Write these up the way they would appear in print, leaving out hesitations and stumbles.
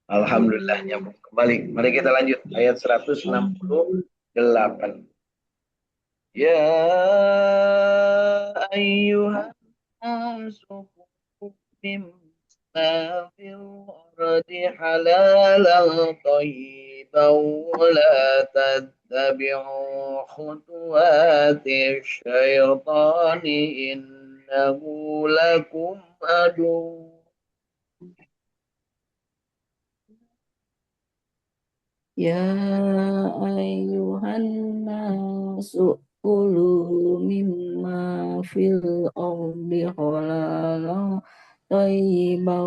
Alhamdulillah nyambung kembali. Mari kita lanjut ayat 168. Ya ayyuhan nasu mimma fil ardi halalan thayyiban wa la tattabi'u khutuwati syaitani innahu lakum adu. Ya ayuhan nasu kulu mimma fil ardi halalan thayyiban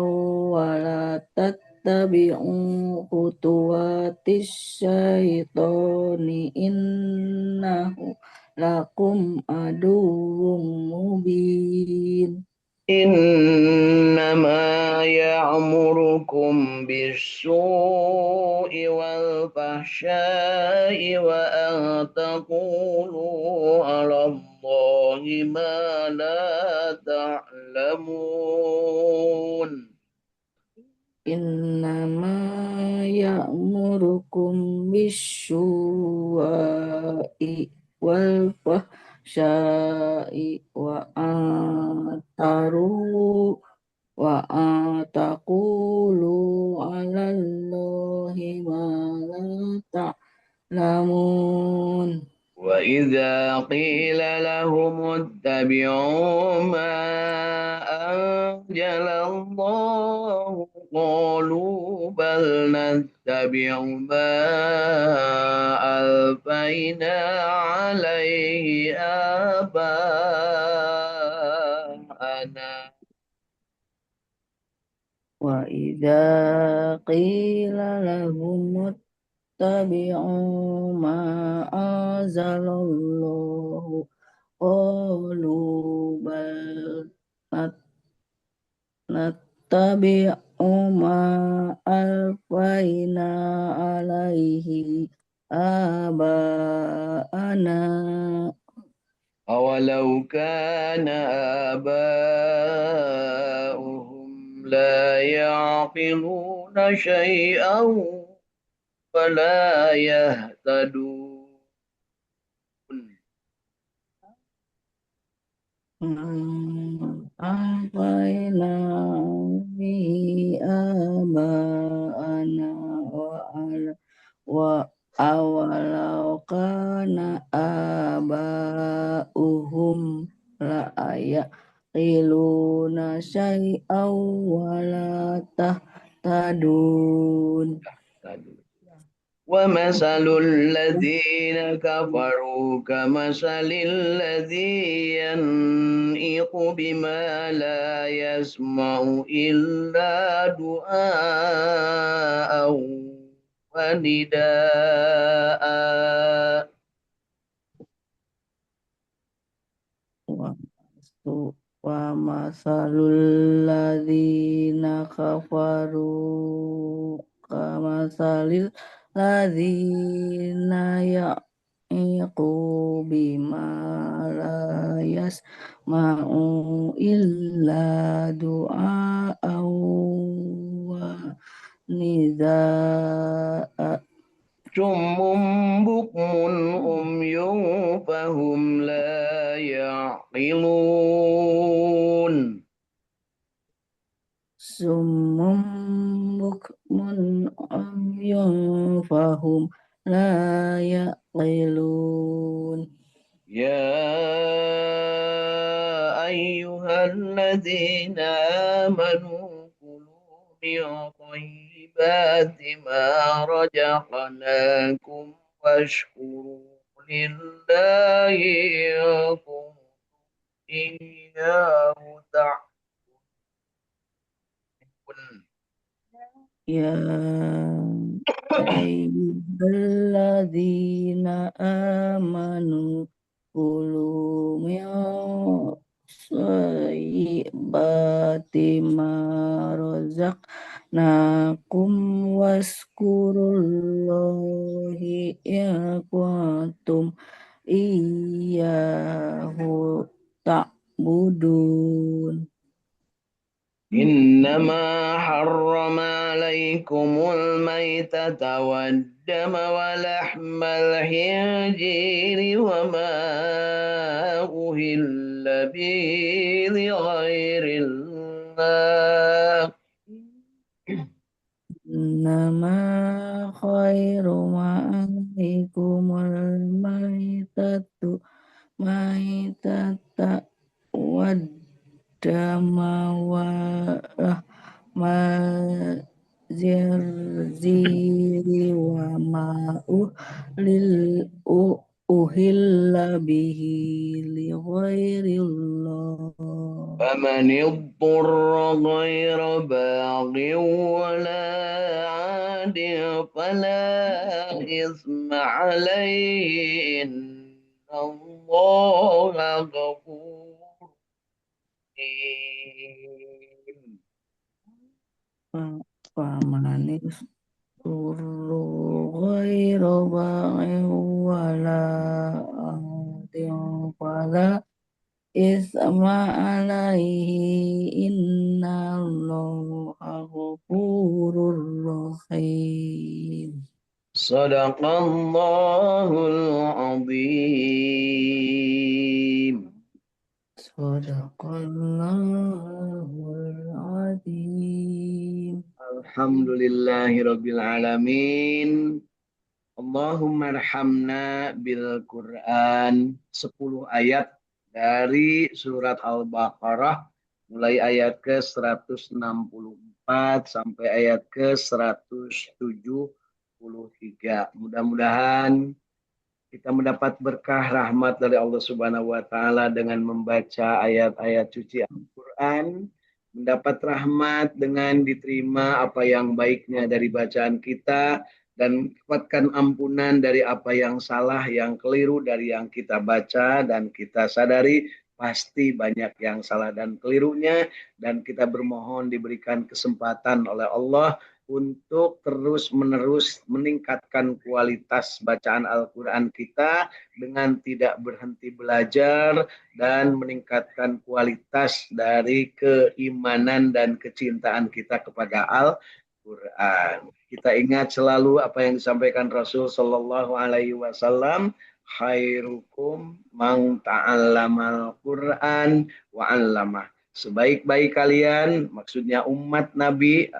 wa la tattabi'u khutuwatis syaitani innahu lakum aduwwum mubin. إنما يعمركم بالسوء والفحشاء وأن تقولوا على الله ما لا تعلمون. Innama ya'murukum bisyuwa'i wal fahsya'i wa ataqulu 'alallahi ma la ta'lamun. وإذا قيل لهم اتبعوا ما أنزل الله قالوا بل نتبع ما ألفينا عليه آباءنا. Wa idza qila lahum ittabi'u ma anzalallahu qalu bal nattabi'u ma alfaina alaihi aba'ana. أولو كان آباؤهم لا يعقلون شيئا ولا يهتدون. Alfaina bihi aba'ana wa awalau kana aba'uhum la yaqiluna syai'aw wa la tahtadun. ومثل الذين كفروا كمثل الذي ينعق بما لا يسمع إلا دعاء ونداء. Wa masalul ladzina kafaru kamasalil ladzina ya'iqu bima la yasma'u illa du'a'aw wa nidaa. صم بكم عمي فهم لا يعقلون. Summum bukmun umyun fahum la yaqilun. يا أيها الذين آمنوا كلوا من طيبات ما رزقناكم واشكروا لله إن كنتم إياه تعبدون. Ya ayyuhalladzina amanu kulu min shayyibati ma razaqnakum waskurullahi in kuntum iyyahu ta'budun. إنما حرم عليكم الميتة والدم ولحم الخنزير وما أهل به لغير الله. Nama khairu ma'alikumul maitatu maitata waddama wa rahmal zirziri wa ma'u lil uhilla bihi li ghairillah. فمن اضطر غير باغ ولا عاد فلا إثم عليه إن الله غفور رحيم. Famanis turu ghairu ba'in wala adin fala isma alaihi innallaha ghafurur rahim. Sadaqallahul azim. Sadaqallahul azim. Alhamdulillahirabbil alamin. Allahumma arhamna bil Quran. 10 ayat dari surat Al-Baqarah mulai ayat ke 164 sampai ayat ke 173. Mudah-mudahan kita mendapat berkah rahmat dari Allah Subhanahu wa taala dengan membaca ayat-ayat suci Al-Qur'an, mendapat rahmat dengan diterima apa yang baiknya dari bacaan kita dan dapatkan ampunan dari apa yang salah, yang keliru dari yang kita baca dan kita sadari pasti banyak yang salah dan kelirunya dan kita bermohon diberikan kesempatan oleh Allah untuk terus-menerus meningkatkan kualitas bacaan Al-Quran kita dengan tidak berhenti belajar dan meningkatkan kualitas dari keimanan dan kecintaan kita kepada Al-Quran. Kita ingat selalu apa yang disampaikan Rasul Shallallahu Alaihi Wasallam, khairukum man ta'allamal Quran wa 'allamah. Sebaik-baik kalian, maksudnya umat Nabi,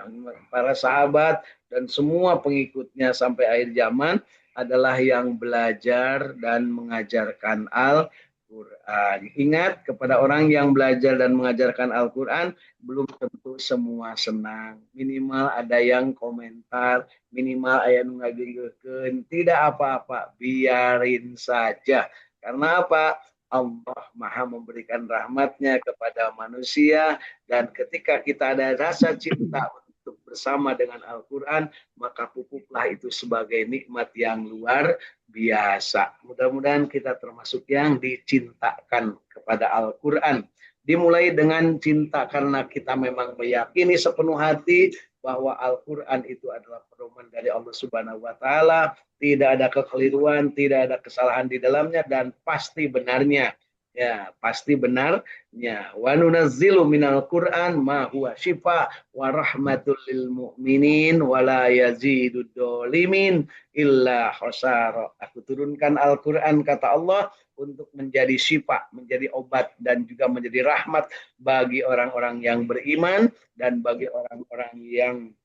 para sahabat, dan semua pengikutnya sampai akhir zaman adalah yang belajar dan mengajarkan Al-Quran. Ingat, kepada orang yang belajar dan mengajarkan Al-Quran, belum tentu semua senang. Minimal ada yang komentar, minimal ada yang ngagengkeun, tidak apa-apa, biarin saja. Karena apa? Allah Maha memberikan rahmatnya kepada manusia dan ketika kita ada rasa cinta untuk bersama dengan Al-Quran maka pupuklah itu sebagai nikmat yang luar biasa. Mudah-mudahan kita termasuk yang dicintakan kepada Al-Quran. Dimulai dengan cinta karena kita memang meyakini sepenuh hati bahwa Al-Quran itu adalah pedoman dari Allah Subhanahu wa taala, tidak ada kekeliruan, tidak ada kesalahan di dalamnya dan pasti benarnya. Ya, pasti benarnya. Wa nunazzilu minal Qur'an ma huwa syifa wa rahmatul lil mu'minin wa la yazidud dzalimin illa khasara. Aku turunkan Al-Qur'an kata Allah untuk menjadi syifa, menjadi obat dan juga menjadi rahmat bagi orang-orang yang beriman dan bagi orang-orang yang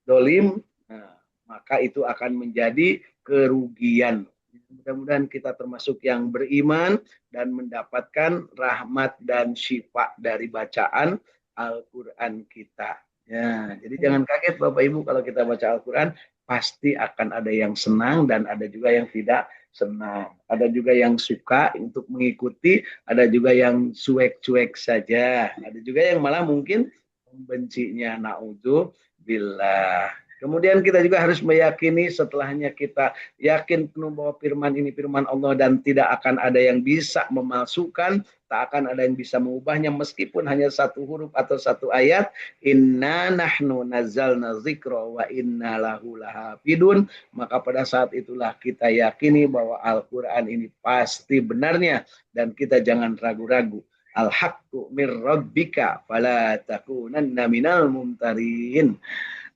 dolim, nah, maka itu akan menjadi kerugian. Mudah-mudahan kita termasuk yang beriman dan mendapatkan rahmat dan syifa dari bacaan Al-Quran kita. Ya, jadi jangan kaget Bapak Ibu kalau kita baca Al-Quran, pasti akan ada yang senang dan ada juga yang tidak senang. Ada juga yang suka untuk mengikuti, ada juga yang cuek-cuek saja. Ada juga yang malah mungkin membencinya. Na'udzubillah. Kemudian kita juga harus meyakini setelahnya kita yakin penuh bahwa firman ini firman Allah dan tidak akan ada yang bisa memalsukan, tak akan ada yang bisa mengubahnya meskipun hanya satu huruf atau satu ayat. Inna nahnu nazzalna dzikra wa inna lahu lahafidun. Maka pada saat itulah kita yakini bahwa Al-Quran ini pasti benarnya dan kita jangan ragu-ragu. Al-haqqu mir rabbika fala takunanna minal mumtarin.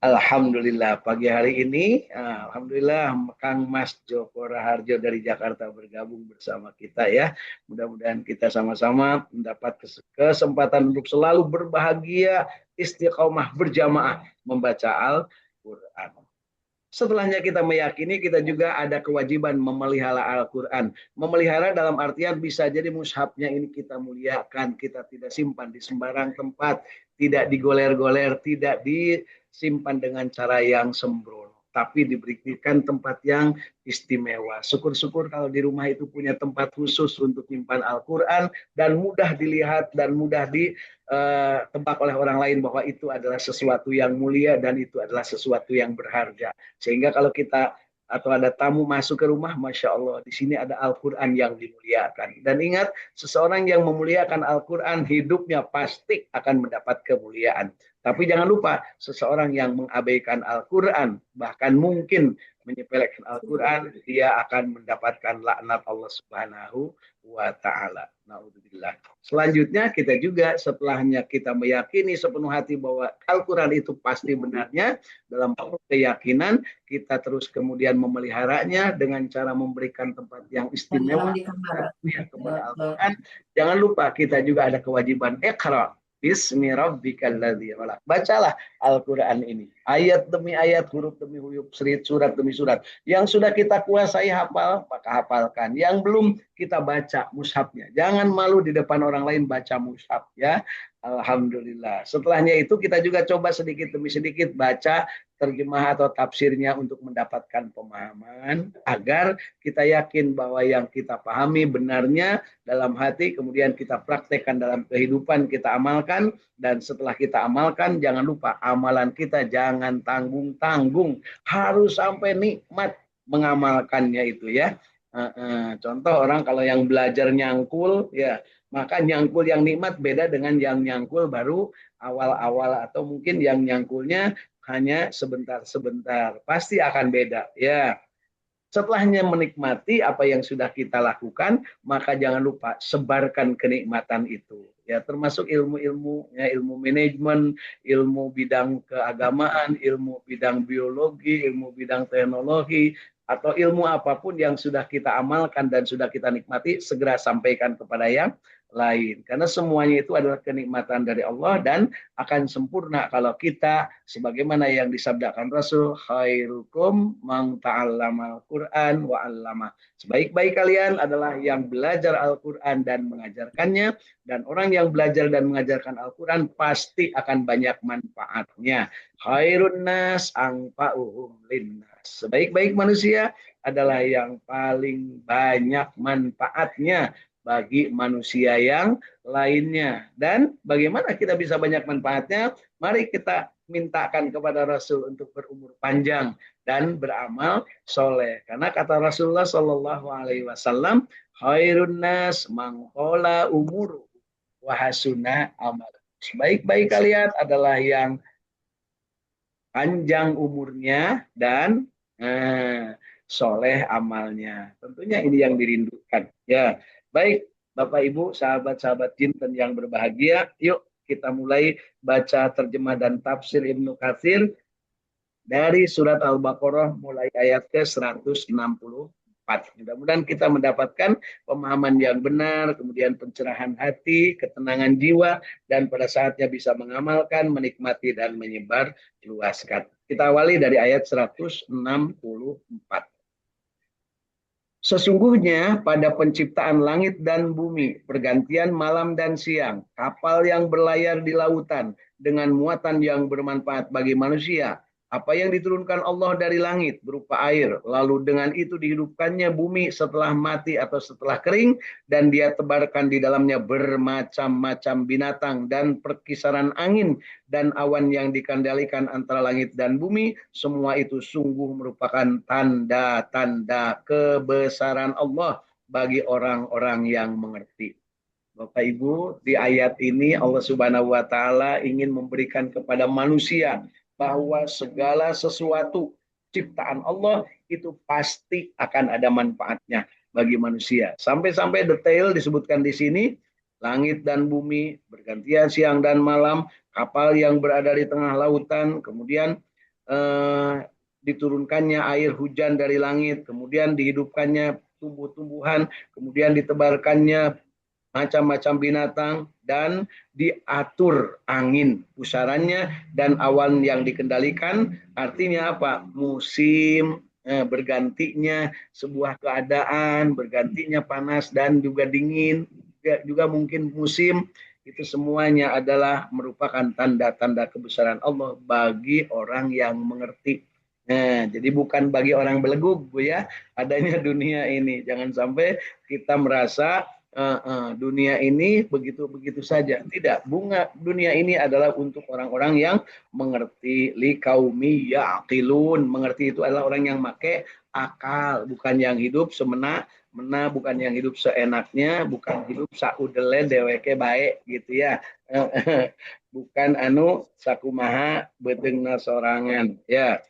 Alhamdulillah pagi hari ini, alhamdulillah Kang Mas Joko Raharjo dari Jakarta bergabung bersama kita ya. Mudah-mudahan kita sama-sama mendapat kesempatan untuk selalu berbahagia, istiqomah berjamaah membaca Al-Quran. Setelahnya kita meyakini kita juga ada kewajiban memelihara Al-Quran. Memelihara dalam artian bisa jadi mushafnya ini kita muliakan, kita tidak simpan di sembarang tempat, tidak digoler-goler, tidak disimpan dengan cara yang sembrono, tapi diberikan tempat yang istimewa. Syukur-syukur kalau di rumah itu punya tempat khusus untuk menyimpan Al-Quran dan mudah dilihat dan mudah ditebak oleh orang lain bahwa itu adalah sesuatu yang mulia dan itu adalah sesuatu yang berharga. Sehingga kalau kita atau ada tamu masuk ke rumah, Masya Allah, di sini ada Al-Quran yang dimuliakan. Dan ingat, seseorang yang memuliakan Al-Quran, hidupnya pasti akan mendapat kemuliaan. Tapi jangan lupa, seseorang yang mengabaikan Al-Quran, bahkan mungkin menyepelekan Al-Quran, dia akan mendapatkan laknat Allah Subhanahu wa Ta'ala. Naudzubillah. Selanjutnya kita juga setelahnya kita meyakini sepenuh hati bahwa Al-Quran itu pasti benarnya, dalam keyakinan kita terus kemudian memeliharanya dengan cara memberikan tempat yang istimewa kepada Al-Quran. Jangan lupa kita juga ada kewajiban Iqra Bismi rabbikal ladzi khalaq. Bacalah Al-Quran ini. Ayat demi ayat, huruf demi huruf, surat demi surat. Yang sudah kita kuasai hafal, maka hafalkan. Yang belum, kita baca mushafnya. Jangan malu di depan orang lain baca mushaf ya. Alhamdulillah. Setelahnya itu kita juga coba sedikit demi sedikit baca terjemah atau tafsirnya untuk mendapatkan pemahaman agar kita yakin bahwa yang kita pahami benarnya dalam hati, kemudian kita praktekkan dalam kehidupan, kita amalkan, dan setelah kita amalkan jangan lupa amalan kita jangan tanggung-tanggung, harus sampai nikmat mengamalkannya itu ya. Contoh orang kalau yang belajar nyangkul ya, maka nyangkul yang nikmat beda dengan yang nyangkul baru awal-awal atau mungkin yang nyangkulnya hanya sebentar-sebentar, pasti akan beda ya. Setelahnya menikmati apa yang sudah kita lakukan, maka jangan lupa sebarkan kenikmatan itu. Ya, termasuk ilmu-ilmu, ya, ilmu manajemen, ilmu bidang keagamaan, ilmu bidang biologi, ilmu bidang teknologi, atau ilmu apapun yang sudah kita amalkan dan sudah kita nikmati, segera sampaikan kepada yang lain. Karena semuanya itu adalah kenikmatan dari Allah dan akan sempurna kalau kita sebagaimana yang disabdakan Rasul, khairukum man ta'allamal Qur'an wa 'allama. Sebaik-baik kalian adalah yang belajar Al-Qur'an dan mengajarkannya, dan orang yang belajar dan mengajarkan Al-Qur'an pasti akan banyak manfaatnya. Khairun nas anfa'uhum linnas. Sebaik-baik manusia adalah yang paling banyak manfaatnya bagi manusia yang lainnya. Dan bagaimana kita bisa banyak manfaatnya? Mari kita mintakan kepada Rasul untuk berumur panjang dan beramal soleh. Karena kata Rasulullah Shallallahu Alaihi Wasallam, khairun nas mangkola umur wahasuna amal. Sebaik-baik kalian adalah yang panjang umurnya dan soleh amalnya. Tentunya ini yang dirindukan. Ya, baik Bapak Ibu, sahabat-sahabat jinten yang berbahagia, yuk kita mulai baca terjemah dan tafsir Ibnu Katsir dari surat Al-Baqarah mulai ayat ke-164. Mudah-mudahan kita mendapatkan pemahaman yang benar, kemudian pencerahan hati, ketenangan jiwa, dan pada saatnya bisa mengamalkan, menikmati, dan menyebar luaskan. Kita awali dari ayat 164. Sesungguhnya pada penciptaan langit dan bumi, pergantian malam dan siang, kapal yang berlayar di lautan dengan muatan yang bermanfaat bagi manusia, apa yang diturunkan Allah dari langit berupa air, lalu dengan itu dihidupkannya bumi setelah mati atau setelah kering, dan dia tebarkan di dalamnya bermacam-macam binatang dan perkisaran angin dan awan yang dikendalikan antara langit dan bumi, semua itu sungguh merupakan tanda-tanda kebesaran Allah bagi orang-orang yang mengerti. Bapak Ibu, di ayat ini Allah Subhanahu wa Ta'ala ingin memberikan kepada manusia bahwa segala sesuatu ciptaan Allah itu pasti akan ada manfaatnya bagi manusia. Sampai-sampai detail disebutkan di sini, langit dan bumi, bergantian siang dan malam, kapal yang berada di tengah lautan, kemudian diturunkannya air hujan dari langit, kemudian dihidupkannya tumbuh-tumbuhan, kemudian ditebarkannya macam-macam binatang, dan diatur angin pusarannya dan awan yang dikendalikan. Artinya apa? Musim, bergantinya sebuah keadaan, bergantinya panas dan juga dingin, juga mungkin musim, itu semuanya adalah merupakan tanda-tanda kebesaran Allah bagi orang yang mengerti. Nah, jadi bukan bagi orang belegu, Bu ya, adanya dunia ini. Jangan sampai kita merasa dunia ini begitu-begitu saja. Tidak, dunia ini adalah untuk orang-orang yang mengerti, liqaumi ya'qilun. Mengerti itu adalah orang yang pakai akal, bukan yang hidup semena-mena, bukan yang hidup seenaknya, bukan hidup saudele deweke baik gitu ya. Bukan anu sakumaha beteungna sorangan ya.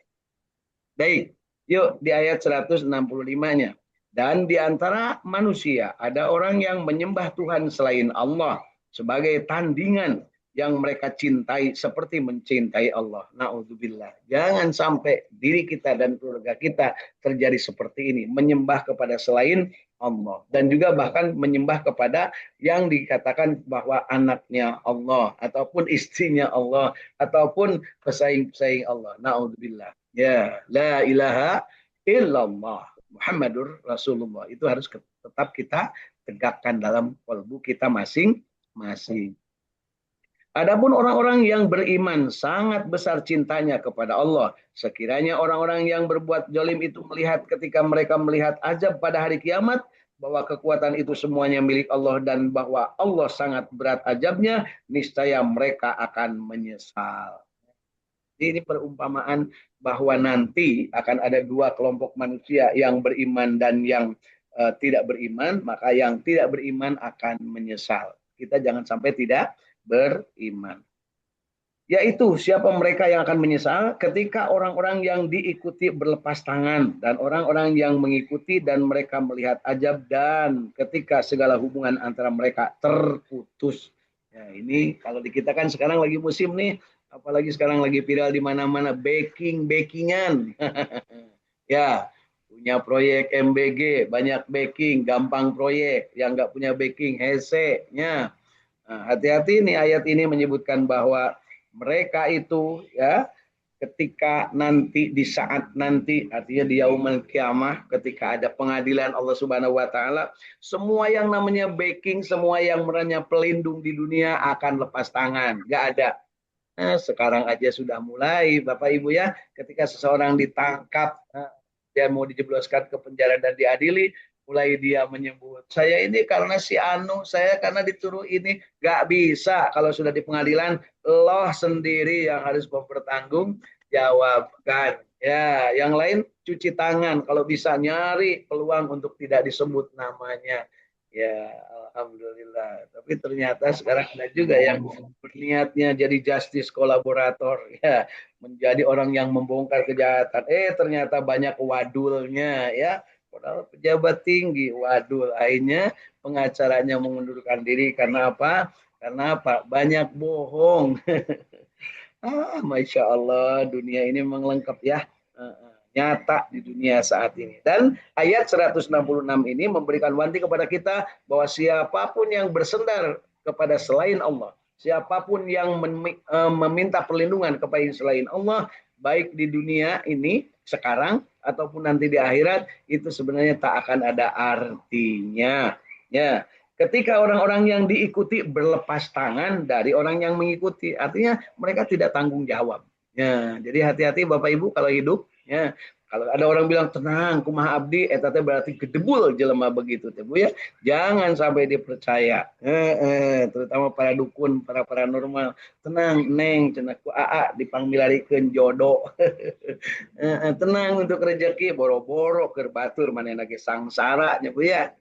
Baik, yuk di ayat 165-nya. Dan di antara manusia ada orang yang menyembah Tuhan selain Allah sebagai tandingan yang mereka cintai seperti mencintai Allah. Na'udzubillah. Jangan sampai diri kita dan keluarga kita terjadi seperti ini. Menyembah kepada selain Allah. Dan juga bahkan menyembah kepada yang dikatakan bahwa anaknya Allah. Ataupun istrinya Allah. Ataupun pesaing-pesaing Allah. Na'udzubillah. Ya, la ilaha illallah Muhammadur Rasulullah. Itu harus tetap kita tegakkan dalam kalbu kita masing-masing. Adapun orang-orang yang beriman sangat besar cintanya kepada Allah. Sekiranya orang-orang yang berbuat zalim itu melihat ketika mereka melihat azab pada hari kiamat, bahwa kekuatan itu semuanya milik Allah dan bahwa Allah sangat berat azabnya, niscaya mereka akan menyesal. Ini perumpamaan bahwa nanti akan ada dua kelompok manusia, yang beriman dan yang tidak beriman, maka yang tidak beriman akan menyesal. Kita jangan sampai tidak beriman. Yaitu siapa mereka yang akan menyesal ketika orang-orang yang diikuti berlepas tangan dan orang-orang yang mengikuti dan mereka melihat ajab, dan ketika segala hubungan antara mereka terputus. Ya, ini kalau di kita kan sekarang lagi musim nih, apalagi sekarang lagi viral di mana-mana backingan. Ya, punya proyek MBG banyak backing, gampang proyek. Yang nggak punya backing hese-nya. Nah, hati-hati nih, ayat ini menyebutkan bahwa mereka itu ya, ketika nanti, di saat nanti, artinya di yaumul kiamah, ketika ada pengadilan Allah Subhanahu wa taala, semua yang namanya backing, semua yang namanya pelindung di dunia akan lepas tangan, nggak ada. Nah, sekarang aja sudah mulai Bapak Ibu ya, ketika seseorang ditangkap, dia mau dijebloskan ke penjara dan diadili, mulai dia menyebut, saya ini karena si Anu, saya karena dituruh ini. Gak bisa. Kalau sudah di pengadilan, Allah sendiri yang harus mempertanggung jawabkan. Ya, yang lain cuci tangan, kalau bisa nyari peluang untuk tidak disebut namanya. Ya, alhamdulillah. Tapi ternyata sekarang ada juga yang berniatnya jadi justice kolaborator, ya, menjadi orang yang membongkar kejahatan. Ternyata banyak wadulnya, ya. Padahal pejabat tinggi, wadul. Akhirnya pengacaranya mengundurkan diri karena apa? Karena apa? Banyak bohong. Masya Allah, dunia ini memang lengkap ya. Nyata di dunia saat ini. Dan ayat 166 ini memberikan wanti kepada kita bahwa siapapun yang bersendar kepada selain Allah, siapapun yang meminta perlindungan kepada selain Allah, baik di dunia ini sekarang ataupun nanti di akhirat, itu sebenarnya tak akan ada artinya. Ya, ketika orang-orang yang diikuti berlepas tangan dari orang yang mengikuti, artinya mereka tidak tanggung jawab. Ya, jadi hati-hati Bapak Ibu kalau hidup. Ya, kalau ada orang bilang tenang, kumaha abdi, eta teh berarti gedebul jelema begitu teh Bu ya. Jangan sampai dipercaya. Terutama para dukun, para paranormal. Tenang, Neng, cenah ku AA dipangmilarikeun jodoh. Tenang untuk rezeki, boro-boro keur batur manehna ge sangsara nya Bu ya.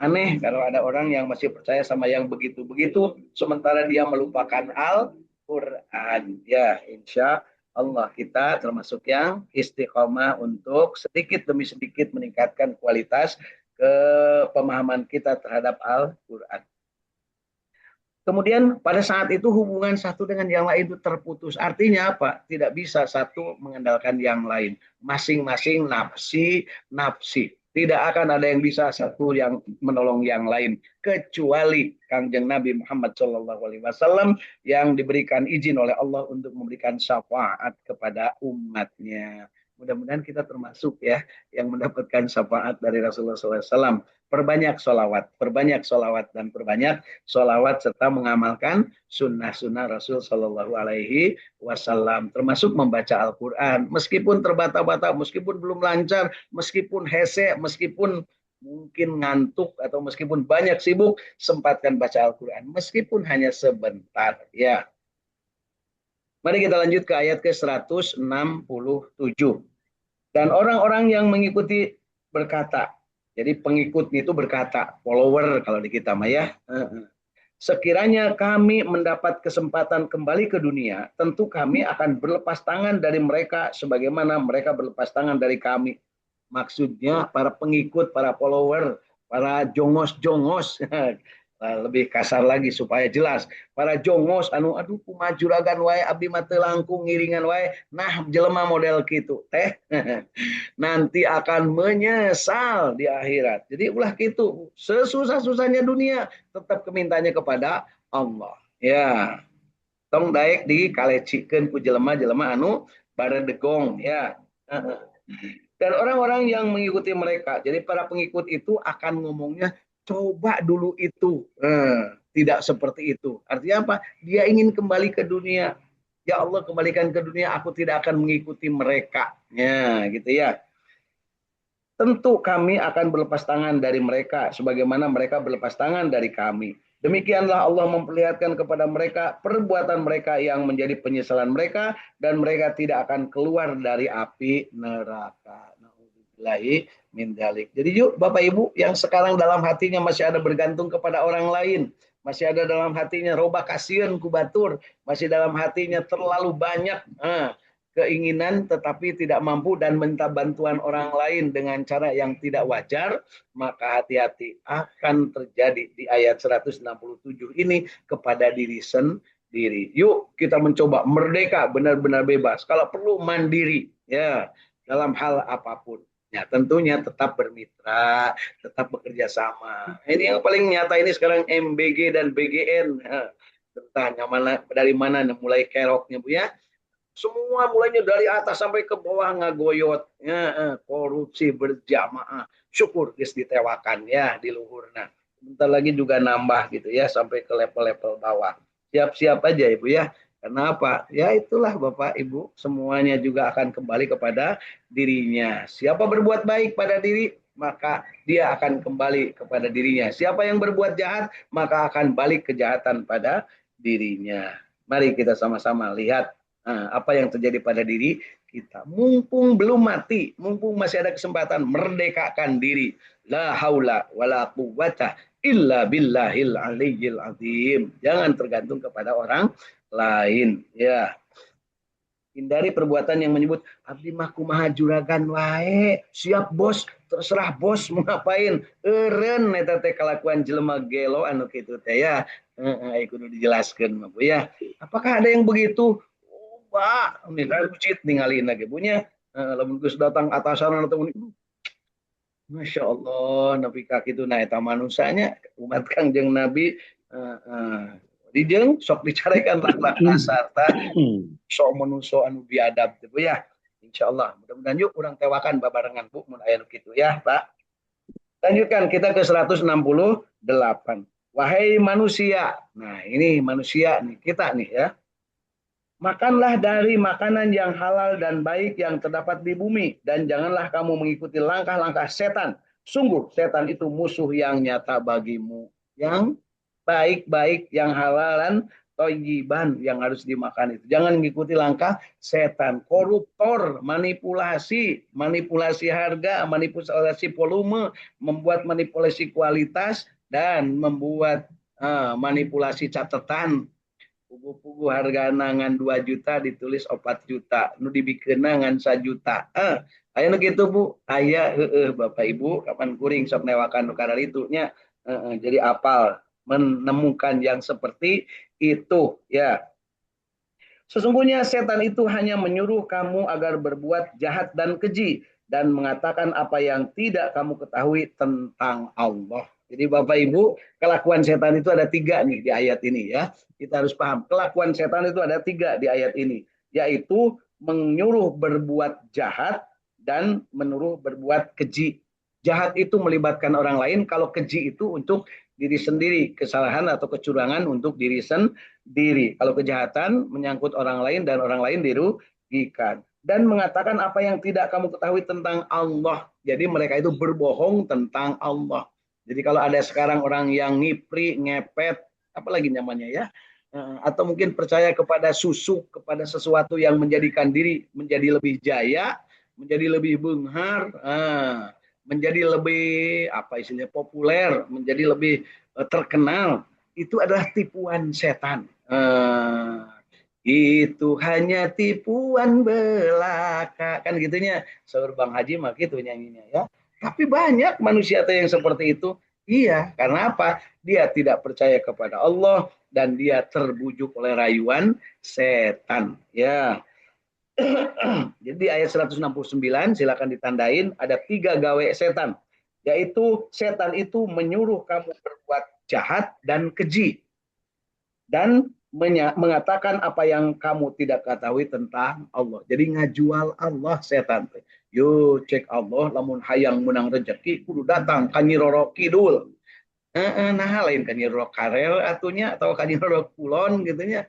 Aneh kalau ada orang yang masih percaya sama yang begitu-begitu, sementara dia melupakan Al-Quran. Ya, insya Allah kita termasuk yang istiqomah untuk sedikit demi sedikit meningkatkan kualitas pemahaman kita terhadap Al-Quran. Kemudian pada saat itu hubungan satu dengan yang lain itu terputus. Artinya apa? Tidak bisa satu mengandalkan yang lain. Masing-masing nafsi, nafsi. Tidak akan ada yang bisa satu yang menolong yang lain kecuali Kangjeng Nabi Muhammad SAW yang diberikan izin oleh Allah untuk memberikan syafaat kepada umatnya. Mudah-mudahan kita termasuk ya yang mendapatkan syafaat dari Rasulullah SAW. Perbanyak solawat dan perbanyak solawat serta mengamalkan sunnah-sunnah Rasul Shallallahu Alaihi Wasallam, termasuk membaca Al-Quran, meskipun terbata-bata, meskipun belum lancar, meskipun hese, meskipun mungkin ngantuk atau meskipun banyak sibuk, sempatkan baca Al-Quran, meskipun hanya sebentar. Ya, mari kita lanjut ke ayat ke 167. Dan orang-orang yang mengikuti berkata, jadi pengikut itu berkata, follower kalau di kita mah ya. Sekiranya kami mendapat kesempatan kembali ke dunia, tentu kami akan berlepas tangan dari mereka sebagaimana mereka berlepas tangan dari kami. Maksudnya para pengikut, para follower, para jongos-jongos, lebih kasar lagi supaya jelas. Para jongos anu aduh kumaha juragan wae abdi mah teu langkung ngiringan wae. Nah, jelema model gitu teh nanti akan menyesal di akhirat. Jadi ulah gitu. Sesusah-susahnya dunia tetap kemintanya kepada Allah. Ya, tong daek di kalecikeun ku jelema-jelema anu baredegong ya. Dan orang-orang yang mengikuti mereka, jadi para pengikut itu akan ngomongnya coba dulu itu. Tidak seperti itu. Artinya apa? Dia ingin kembali ke dunia. Ya Allah, kembalikan ke dunia, aku tidak akan mengikuti mereka. Ya, gitu ya. Tentu kami akan berlepas tangan dari mereka sebagaimana mereka berlepas tangan dari kami. Demikianlah Allah memperlihatkan kepada mereka perbuatan mereka yang menjadi penyesalan mereka dan mereka tidak akan keluar dari api neraka. Nauzubillahi min dzalik. Jadi yuk Bapak Ibu yang sekarang dalam hatinya masih ada bergantung kepada orang lain, masih ada dalam hatinya roba kasihan kubatur, masih dalam hatinya terlalu banyak keinginan tetapi tidak mampu dan minta bantuan orang lain dengan cara yang tidak wajar, maka hati-hati akan terjadi di ayat 167 ini kepada diri sendiri. Yuk kita mencoba merdeka, benar-benar bebas. Kalau perlu mandiri ya dalam hal apapun. Ya, tentunya tetap bermitra, tetap bekerja sama. Ini yang paling nyata ini sekarang MBG dan BGN. Entah mana dari mana mulai keroknya Bu ya. Semua mulainya dari atas sampai ke bawah ngagoyot, ya, korupsi berjamaah. Syukur guys ditewakan ya di luhur. Nah, bentar lagi juga nambah gitu ya sampai ke level-level bawah. Siap-siap aja Ibu ya. Kenapa? Ya itulah Bapak Ibu, semuanya juga akan kembali kepada dirinya. Siapa berbuat baik pada diri, maka dia akan kembali kepada dirinya. Siapa yang berbuat jahat, maka akan balik kejahatan pada dirinya. Mari kita sama-sama lihat apa yang terjadi pada diri kita. Mumpung belum mati, mumpung masih ada kesempatan, merdekakan diri. La haula wala quwwata illa billahil aliyyil azim. Jangan tergantung kepada orang lain. Ya. Hindari perbuatan yang menyebut abdi mah kumaha juragan wae, siap bos, terserah bos mau ngapain. Eureun eta teh kalakuan jelema gelo anu kitu teh ya. Heeh, kudu dijelaskeun Bu ya. Apakah ada yang begitu? Pak, ini kan ucit ninggalin lagi punya. Lamun geus datang atasan atau Masya Allah, Nabi kaki itu naik manusianya umat Kangjeng Nabi dijeng sok dicarekan lakhlak kasar sok manusia anu biadab gitu ya. Insya Allah, mudah-mudahan yuk orang tewakan babarengan Bu mun aya gitu ya, Pak. Lanjutkan kita ke 168. Wahai manusia. Nah, ini manusia nih, kita nih ya. Makanlah dari makanan yang halal dan baik yang terdapat di bumi. Dan janganlah kamu mengikuti langkah-langkah setan. Sungguh setan itu musuh yang nyata bagimu. Yang baik-baik, yang halal dan toyiban yang harus dimakan itu. Jangan mengikuti langkah setan. Koruptor, manipulasi, manipulasi harga, manipulasi volume, membuat manipulasi kualitas, dan membuat manipulasi catatan. Pugu-pugu harga nangan 2 juta ditulis 4 juta nu dibikin nangan 1 juta aya nu gitu Bu aya Bapak Ibu kapan kuring sok newakan nu kadar itu nya jadi apal menemukan yang seperti itu ya. Sesungguhnya setan itu hanya menyuruh kamu agar berbuat jahat dan keji dan mengatakan apa yang tidak kamu ketahui tentang Allah. Jadi Bapak Ibu, kelakuan setan itu ada tiga nih di ayat ini ya. Kita harus paham, kelakuan setan itu ada tiga di ayat ini, yaitu menyuruh berbuat jahat dan menyuruh berbuat keji. Jahat itu melibatkan orang lain, kalau keji itu untuk diri sendiri, kesalahan atau kecurangan untuk diri sendiri. Kalau kejahatan menyangkut orang lain dan orang lain dirugikan. Dan mengatakan apa yang tidak kamu ketahui tentang Allah. Jadi mereka itu berbohong tentang Allah. Jadi kalau ada sekarang orang yang ngipri, ngepet, apalagi namanya ya, atau mungkin percaya kepada susuk, kepada sesuatu yang menjadikan diri menjadi lebih jaya, menjadi lebih benghar, menjadi lebih apa istilahnya populer, menjadi lebih terkenal, itu adalah tipuan setan. Itu hanya tipuan belaka kan gitunya. Saur Bang Haji mah gitu nyanyinya ya. Tapi banyak manusia yang seperti itu. Iya, karena apa? Dia tidak percaya kepada Allah dan dia terbujuk oleh rayuan setan. Ya, jadi ayat 169 silakan ditandain ada tiga gawe setan. Yaitu setan itu menyuruh kamu berbuat jahat dan keji. Dan mengatakan apa yang kamu tidak ketahui tentang Allah. Jadi ngajual Allah setan. Yo cek Allah lamun hayang menang rezeki kudu datang ka Nyi Roro Kidul. Nah lain ka Nyi Roro Karel atunya atau ka Nyi Roro Kulon gitu nya.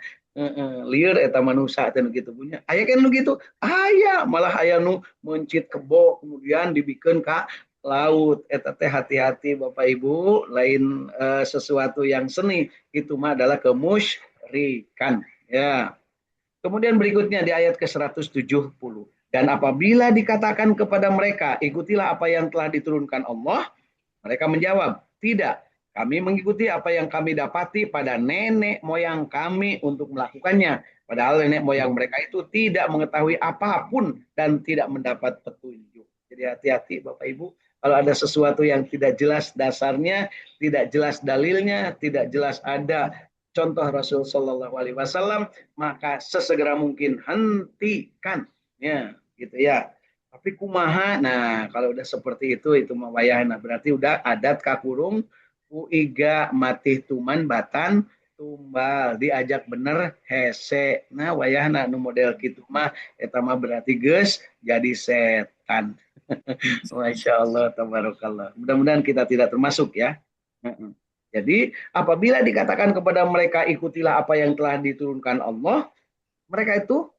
Lieur eta manusia teh gitu punya. Aya kan nu gitu? Aya, malah aya nu mencit kebo kemudian dibikeun ka laut. Eta teh hati-hati Bapak Ibu, lain sesuatu yang seni, itu mah adalah kemusyrikan. Ya. Kemudian berikutnya di ayat ke-170. Dan apabila dikatakan kepada mereka, ikutilah apa yang telah diturunkan Allah, mereka menjawab, tidak. Kami mengikuti apa yang kami dapati pada nenek moyang kami untuk melakukannya. Padahal nenek moyang mereka itu tidak mengetahui apapun dan tidak mendapat petunjuk. Jadi hati-hati Bapak Ibu, kalau ada sesuatu yang tidak jelas dasarnya, tidak jelas dalilnya, tidak jelas ada contoh Rasul Shallallahu Alaihi Wasallam, maka sesegera mungkin hentikan, ya, gitu ya. Tapi kumaha, nah kalau udah seperti itu mah wayahna berarti udah adat kakurung uiga matih tuman batan tumbal diajak bener hese. Nah wayahna nu model gitu mah eta mah berarti geus jadi setan. Masya Allah, tabarakallah. Mudah-mudahan kita tidak termasuk ya. Jadi apabila dikatakan kepada mereka ikutilah apa yang telah diturunkan Allah, mereka itu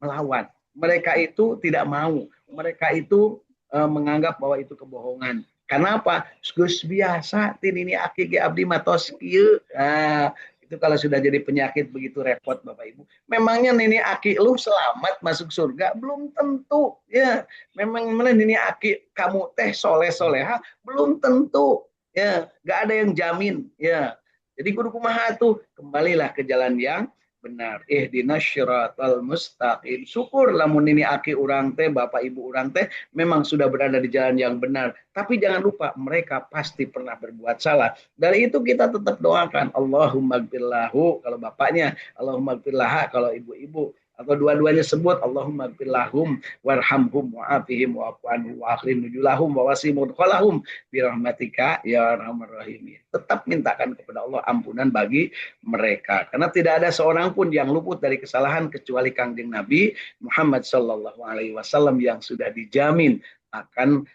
melawan. Mereka itu tidak mau. Mereka itu menganggap bahwa itu kebohongan. Karena apa? Gus biasa tin ini aki ge abdi matos kieu. Nah, itu kalau sudah jadi penyakit begitu repot Bapak Ibu. Memangnya nini aki lu selamat masuk surga? Belum tentu. Ya, memang nini aki kamu teh soleh soleha? Belum tentu. Ya, nggak ada yang jamin. Ya, jadi kudu kumaha tuh kembalilah ke jalan yang benar. Ihdinas syiratal mustaqim. Syukur lamun ini aki urang teh, bapak ibu urang teh memang sudah berada di jalan yang benar. Tapi jangan lupa mereka pasti pernah berbuat salah. Dari itu kita tetap doakan Allahumma gfirlahu kalau bapaknya, Allahumma gfirlaha kalau ibu-ibu, atau dua-duanya sebut Allahumma gfirlahum warhamhum wa'afihim wa'afu'anhum wa akhrim nujulahum wa wasimud khalahum birahmatika ya arhamar rahimin. Tetap mintakan kepada Allah ampunan bagi mereka. Karena tidak ada seorang pun yang luput dari kesalahan kecuali Kangjeng Nabi Muhammad Sallallahu Alaihi Wasallam yang sudah dijamin akan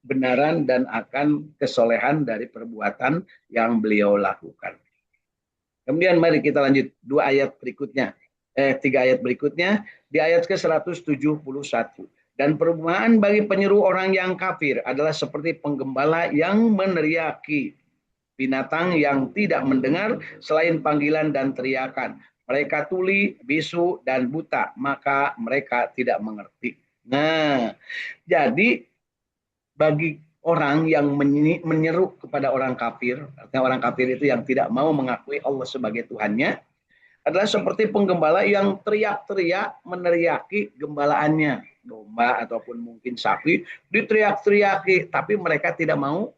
kebenaran dan akan kesolehan dari perbuatan yang beliau lakukan. Kemudian mari kita lanjut tiga ayat berikutnya di ayat ke-171. Dan perumpamaan bagi penyeru orang yang kafir adalah seperti penggembala yang meneriaki binatang yang tidak mendengar selain panggilan dan teriakan. Mereka tuli, bisu, dan buta, maka mereka tidak mengerti. Nah, jadi bagi orang yang menyeru kepada orang kafir, artinya orang kafir itu yang tidak mau mengakui Allah sebagai Tuhannya, adalah seperti penggembala yang teriak-teriak meneriaki gembalaannya, domba ataupun mungkin sapi, diteriak-teriaki, tapi mereka tidak mau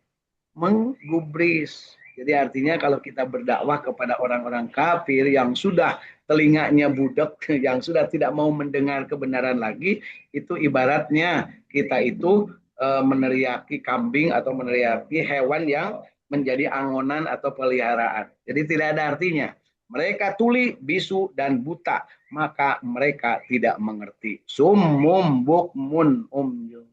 menggubris. Jadi artinya kalau kita berdakwah kepada orang-orang kafir yang sudah telinganya budek, yang sudah tidak mau mendengar kebenaran lagi, itu ibaratnya kita itu meneriaki kambing atau meneriaki hewan yang menjadi angonan atau peliharaan. Jadi tidak ada artinya. Mereka tuli, bisu, dan buta, maka mereka tidak mengerti. Summum bukmun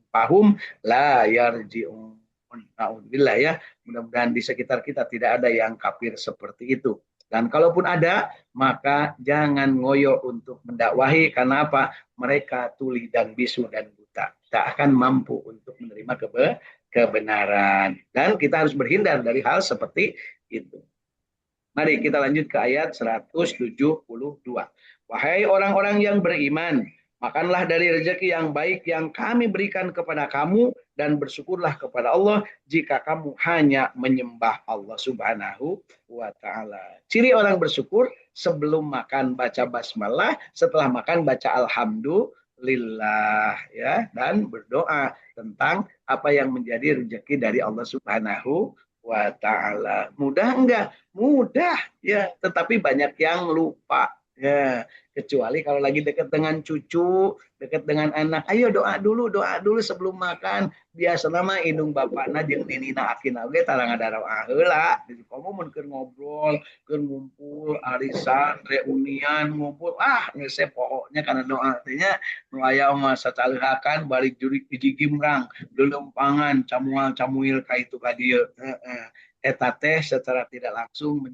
pahum la yarji'un. Alhamdulillah ya, mudah-mudahan di sekitar kita tidak ada yang kafir seperti itu. Dan kalaupun ada, maka jangan ngoyo untuk mendakwahi. Karena apa? Mereka tuli dan bisu dan buta. Tak akan mampu untuk menerima kebenaran. Dan kita harus berhindar dari hal seperti itu. Mari kita lanjut ke ayat 172. Wahai orang-orang yang beriman, makanlah dari rezeki yang baik yang kami berikan kepada kamu dan bersyukurlah kepada Allah jika kamu hanya menyembah Allah Subhanahu wa taala. Ciri orang bersyukur sebelum makan baca basmalah, setelah makan baca alhamdulillah ya, dan berdoa tentang apa yang menjadi rezeki dari Allah Subhanahu wa taala. Mudah enggak? Mudah ya, tetapi banyak yang lupa ya, kecuali kalau lagi dekat dengan cucu, dekat dengan anak, ayo doa dulu sebelum makan. Biasa nama indung bapakna jeung ninina akina oge tarang ngadarah heula. Jadi kamu mun keur ngobrol, keur ngumpul arisan, reunian, ngumpul geus pokoknya karena doa teh nya nu aya mah sacaleuhakan balik jurik hiji gimrang, leuleumpangan, camual-camuil ka itu ka dieu. Eta teh secara tidak langsung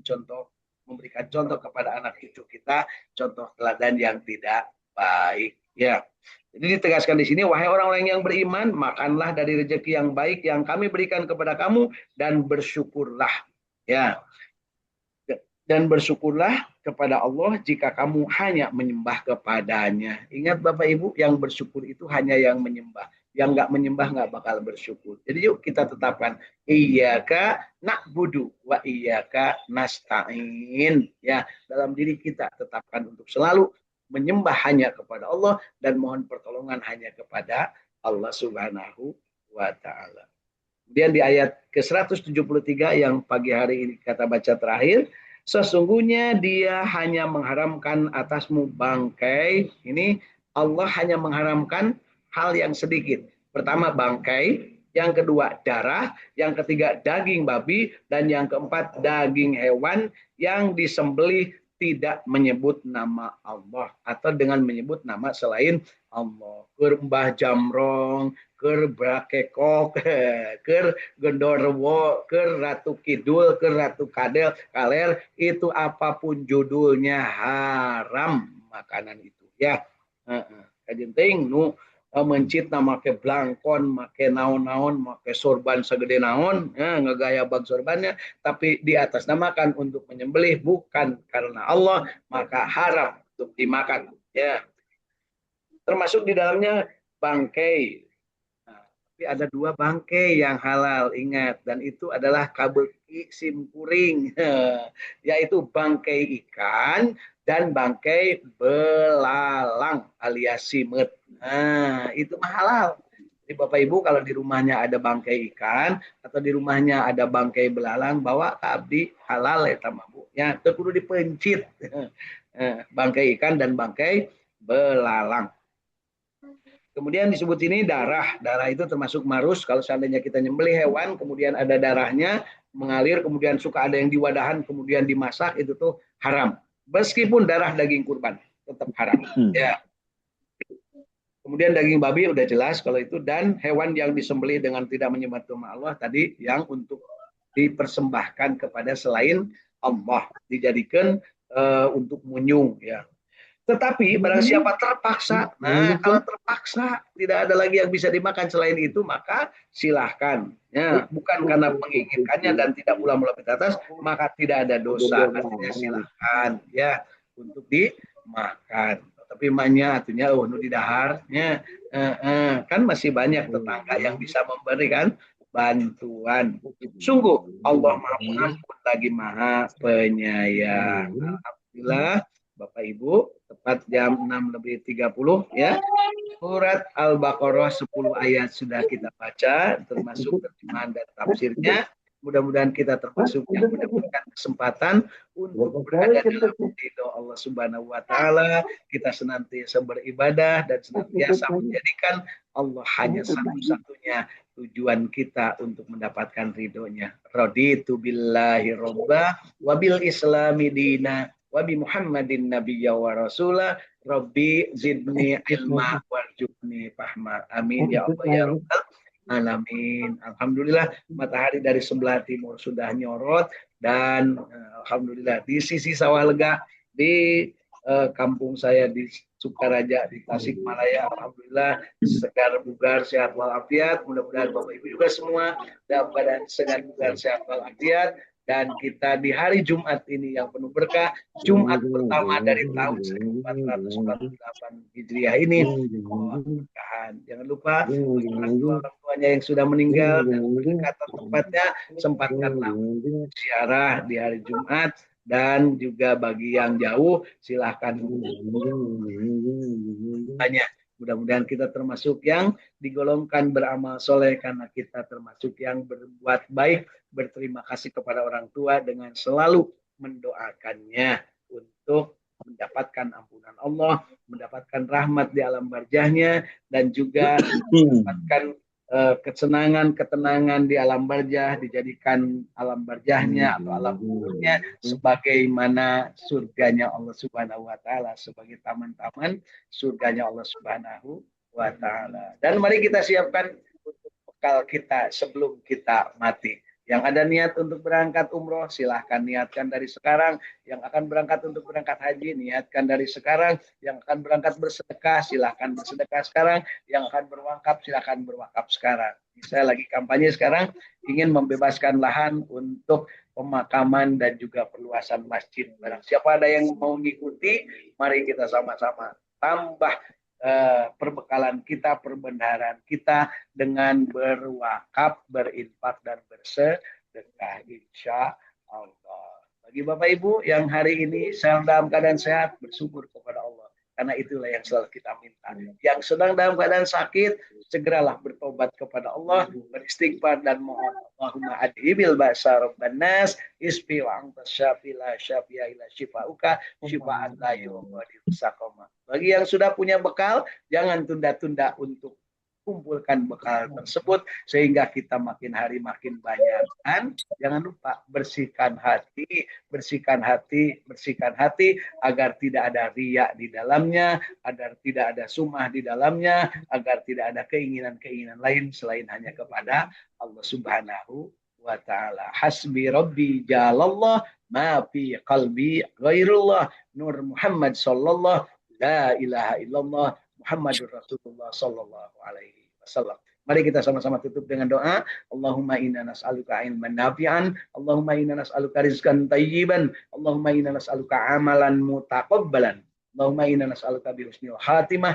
memberikan contoh kepada anak cucu kita, contoh teladan yang tidak baik ya. Jadi ditegaskan di sini, wahai orang-orang yang beriman, makanlah dari rezeki yang baik yang kami berikan kepada kamu dan bersyukurlah ya. Dan bersyukurlah kepada Allah jika kamu hanya menyembah kepadanya. Ingat Bapak Ibu, yang bersyukur itu hanya yang menyembah. Yang nggak menyembah nggak bakal bersyukur. Jadi yuk kita tetapkan iyyaka na'budu wa iyyaka nasta'in. Ya, dalam diri kita tetapkan untuk selalu menyembah hanya kepada Allah dan mohon pertolongan hanya kepada Allah Subhanahu wa taala. Kemudian di ayat ke-173 yang pagi hari ini kata baca terakhir, sesungguhnya dia hanya mengharamkan atasmu bangkai. Ini Allah hanya mengharamkan hal yang sedikit. Pertama bangkai, yang kedua darah, yang ketiga daging babi, dan yang keempat daging hewan yang disembelih tidak menyebut nama Allah atau dengan menyebut nama selain Allah. Keur Mbah Jamrong, keur Brakekok, keur Gendorwo, keur Ratu Kidul, keur Ratu Kaler, itu apapun judulnya haram makanan itu ya. Kajenting nu mencit nama make blangkon, make naon-naon, make sorban segede naon, ngegaya bag sorbannya, tapi di atas namakan untuk menyembelih bukan karena Allah, maka haram untuk dimakan. Ya, termasuk di dalamnya bangkai. Nah, tapi ada dua bangkai yang halal, ingat, dan itu adalah kabeki simkuring, yaitu bangkai ikan dan bangkai belalang alias simut. Nah, itu mah halal. Jadi Bapak Ibu kalau di rumahnya ada bangkai ikan atau di rumahnya ada bangkai belalang, bawa ke abdi halal ya tamabu. Ya, itu perlu dipencit. Bangkai ikan dan bangkai belalang. Kemudian disebut ini darah. Darah itu termasuk marus. Kalau seandainya kita nyembelih hewan, kemudian ada darahnya mengalir, kemudian suka ada yang diwadahan, kemudian dimasak, itu tuh haram. Meskipun darah daging kurban, tetap haram. Ya. Kemudian daging babi udah jelas kalau itu, dan hewan yang disembelih dengan tidak menyembah nama Allah tadi yang untuk dipersembahkan kepada selain Allah, dijadikan untuk munyung ya. Tetapi barang siapa terpaksa, nah kalau terpaksa tidak ada lagi yang bisa dimakan selain itu, maka silahkan. Ya, bukan karena menginginkannya dan tidak pula melalui atas, maka tidak ada dosa. Artinya silahkan ya untuk dimakan. Tapi maknya artinya nu di daharnya kan masih banyak tetangga yang bisa memberikan bantuan. Sungguh Allah Maha Pengampun lagi Maha Penyayang. Alhamdulillah Bapak Ibu, tepat jam 6:30 ya. Surat Al-Baqarah 10 ayat sudah kita baca, termasuk terjemahan dan tafsirnya. Mudah-mudahan kita termasuk yang mendapatkan kesempatan untuk berada dalam ridho Allah Subhanahu wa taala. Kita senantiasa beribadah dan senantiasa menjadikan Allah hanya satu-satunya tujuan kita untuk mendapatkan ridhonya. Raditu billahi robba wa bil islami dina wa bi Muhammadin nabiyya wa rasulah. Rabbi zidni ilma warzuqni fahma. Amin ya Allah ya rabbal alamin. Alhamdulillah matahari dari sebelah timur sudah nyorot dan alhamdulillah di sisi Sawalega di kampung saya di Sukaraja di Tasikmalaya, alhamdulillah segar bugar sehat walafiat. Mudah-mudahan Bapak Ibu juga semua dalam keadaan segar bugar sehat walafiat. Dan kita di hari Jumat ini yang penuh berkah, Jumat pertama dari tahun 1448 Hijriah ini, berkahan. Jangan lupa orang tuanya yang sudah meninggal dan berdekatan tempatnya, sempatkanlah ziarah di hari Jumat. Dan juga bagi yang jauh, silahkan banyak. Mudah-mudahan kita termasuk yang digolongkan beramal soleh karena kita termasuk yang berbuat baik, berterima kasih kepada orang tua dengan selalu mendoakannya untuk mendapatkan ampunan Allah, mendapatkan rahmat di alam barjahnya, dan juga mendapatkan kesenangan, ketenangan di alam barjah, dijadikan alam barjahnya atau alam kuburnya sebagaimana surganya Allah Subhanahu wa taala, sebagai taman-taman surganya Allah Subhanahu wa taala. Dan mari kita siapkan untuk bekal kita sebelum kita mati. Yang ada niat untuk berangkat umroh, silahkan niatkan dari sekarang. Yang akan berangkat untuk berangkat haji, niatkan dari sekarang. Yang akan berangkat bersedekah, silahkan bersedekah sekarang. Yang akan berwakaf, silahkan berwakaf sekarang. Saya lagi kampanye sekarang, ingin membebaskan lahan untuk pemakaman dan juga perluasan masjid. Barang siapa ada yang mau mengikuti, mari kita sama-sama tambah perbekalan kita, perbendaharaan kita dengan berwakaf, berinfak dan bersedekah, insya Allah. Bagi Bapak Ibu yang hari ini sedang dalam keadaan sehat, bersyukur kepada Allah. Karena itulah yang selalu kita minta. Yang sedang dalam keadaan sakit, segeralah bertobat kepada Allah, beristighfar dan mohon Allahumma adhibil ba'sa rabban nas isfi wa anta syafi la syafi'a ila syifa'uka syifa'an la yughadiru saqama. Bagi yang sudah punya bekal, jangan tunda-tunda untuk kumpulkan bekal tersebut sehingga kita makin hari makin banyak. Dan jangan lupa bersihkan hati, bersihkan hati, bersihkan hati agar tidak ada riya di dalamnya, agar tidak ada sum'ah di dalamnya, agar tidak ada keinginan-keinginan lain selain hanya kepada Allah Subhanahu wa ta'ala. Hasbi rabbi jalallah ma fi qalbi ghairullah Nur Muhammad sallallahu la ilaha illallah Muhammadur Rasulullah sallallahu alaihi wasallam. Mari kita sama-sama tutup dengan doa. Allahumma inna nas'aluka ilman nafi'an, Allahumma inna nas'aluka rizqan thayyiban, Allahumma inna nas'aluka amalan mutaqabbalan, Allahumma inna nas'aluka bi husnil khatimah.